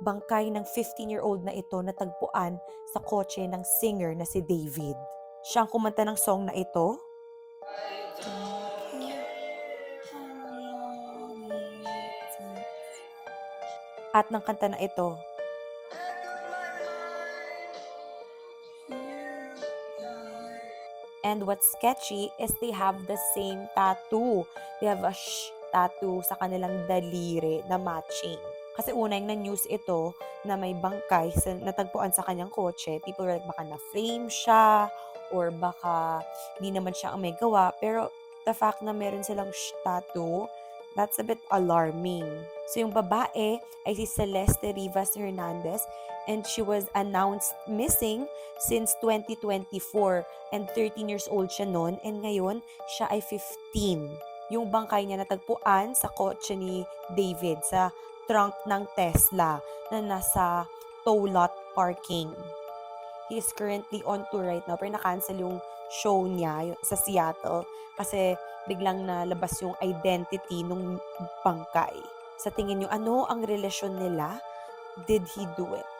bangkay ng 15-year-old na ito natagpuan sa kotse ng singer na si David. Siya ang kumanta ng song na ito. At ng kanta na ito. And what's sketchy is they have the same tattoo. They have a tattoo sa kanilang daliri na matching. Kasi unang na news ito na may bangkay natagpuan sa kanyang kotse. People were like, baka na-frame siya or baka hindi naman siya ang may gawa. Pero the fact na meron silang tattoo, that's a bit alarming. So yung babae ay si Celeste Rivas Hernandez and she was announced missing since 2024 and 13 years old siya noon and ngayon siya ay 15. Yung bangkay niya natagpuan sa kotse ni David sa trunk ng Tesla na nasa tow lot parking. He is currently on tour right now pero na-cancel yung show niya sa Seattle kasi biglang nalabas yung identity ng bangkay. Sa tingin niyo, ano ang relasyon nila? Did he do it?